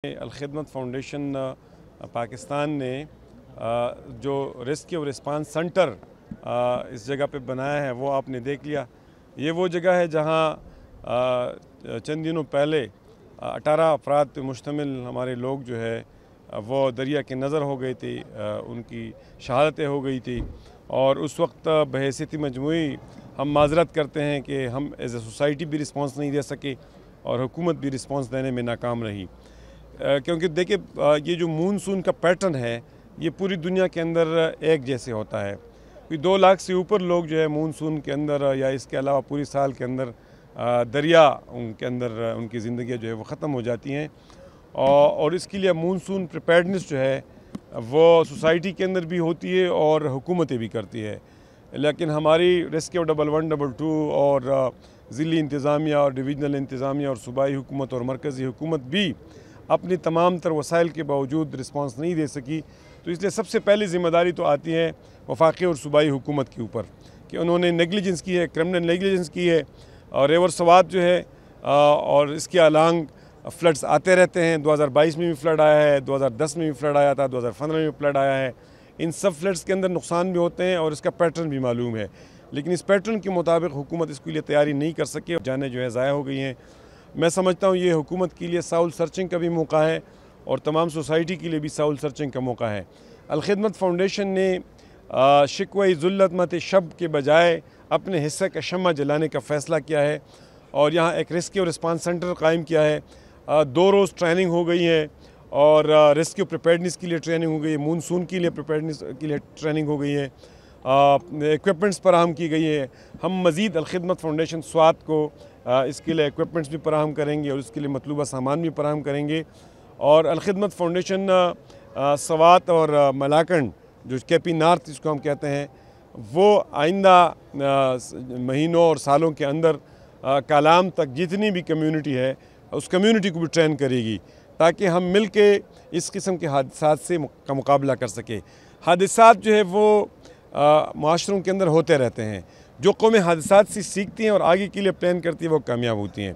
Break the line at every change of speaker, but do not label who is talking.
Al-Khidmat foundation Pakistan نے جو rescue اور رسپانس سنٹر اس جگہ پہ بنایا ہے وہ آپ نے دیکھ لیا۔ یہ وہ جگہ ہے جہاں چند دنوں پہلے 18 افراد پہ مشتمل ہمارے لوگ جو ہے وہ دریا کے نظر ہو گئی تھی، ان کی شہادتیں ہو گئی تھی، اور اس وقت بحیثیت مجموعی ہم معذرت کرتے ہیں کہ ہم ایز اے سوسائٹی بھی رسپانس نہیں دے سکے اور حکومت بھی رسپانس دینے میں ناکام رہی، کیونکہ دیکھیں یہ جو مونسون کا پیٹرن ہے یہ پوری دنیا کے اندر ایک جیسے ہوتا ہے۔ 2 لاکھ سے اوپر لوگ جو ہے مونسون کے اندر یا اس کے علاوہ پوری سال کے اندر دریا ان کے اندر ان کی زندگیاں جو ہے وہ ختم ہو جاتی ہیں، اور اس کے لیے مونسون پریپیئرڈنس جو ہے وہ سوسائٹی کے اندر بھی ہوتی ہے اور حکومتیں بھی کرتی ہے، لیکن ہماری ریسکیو 1122 اور ضلعی انتظامیہ اور ڈویژنل انتظامیہ اور صوبائی حکومت اور مرکزی حکومت بھی اپنی تمام تر وسائل کے باوجود رسپانس نہیں دے سکی۔ تو اس لیے سب سے پہلی ذمہ داری تو آتی ہے وفاقی اور صوبائی حکومت کے اوپر کہ انہوں نے نیگلیجنس کی ہے، کرمنل نیگلیجنس کی ہے، اور ریور سوات جو ہے اور اس کے الانگ فلڈز آتے رہتے ہیں۔ 2022 میں بھی فلڈ آیا ہے، 2010 میں بھی فلڈ آیا تھا، 2015 میں بھی فلڈ آیا ہے۔ ان سب فلڈز کے اندر نقصان بھی ہوتے ہیں اور اس کا پیٹرن بھی معلوم ہے، لیکن اس پیٹرن کے مطابق حکومت اس کے لیے تیاری نہیں کر سکے، جانیں جو ہے ضائع ہو گئی ہیں۔ میں سمجھتا ہوں یہ حکومت کے لیے ساؤل سرچنگ کا بھی موقع ہے اور تمام سوسائٹی کے لیے بھی ساؤل سرچنگ کا موقع ہے۔ الخدمت فاؤنڈیشن نے شکوہ ذلت مت شب کے بجائے اپنے حصے کا شمع جلانے کا فیصلہ کیا ہے، اور یہاں ایک ریسکیو رسپانس سنٹر قائم کیا ہے۔ 2 روز ٹریننگ ہو گئی ہے اور ریسکیو پریپیئرڈنس کے لیے ٹریننگ ہو گئی ہے، مونسون کے لیے پریپیئرڈنس کے لیے ٹریننگ ہو گئی ہے، ایکوپمنٹس فراہم کی گئی ہے۔ ہم مزید الخدمت فاؤنڈیشن سوات کو اس کے لیے ایکوپمنٹس بھی فراہم کریں گے اور اس کے لیے مطلوبہ سامان بھی فراہم کریں گے، اور الخدمت فاؤنڈیشن سوات اور ملاکنڈ جو کے پی نارتھ جس کو ہم کہتے ہیں وہ آئندہ مہینوں اور سالوں کے اندر کالام تک جتنی بھی کمیونٹی ہے اس کمیونٹی کو بھی ٹرین کرے گی تاکہ ہم مل کے اس قسم کے حادثات سے کا مقابلہ کر سکیں۔ حادثات جو ہے وہ معاشروں کے اندر ہوتے رہتے ہیں، جو قومیں حادثات سے سیکھتی ہیں اور آگے کے لیے پلان کرتی ہیں وہ کامیاب ہوتی ہیں۔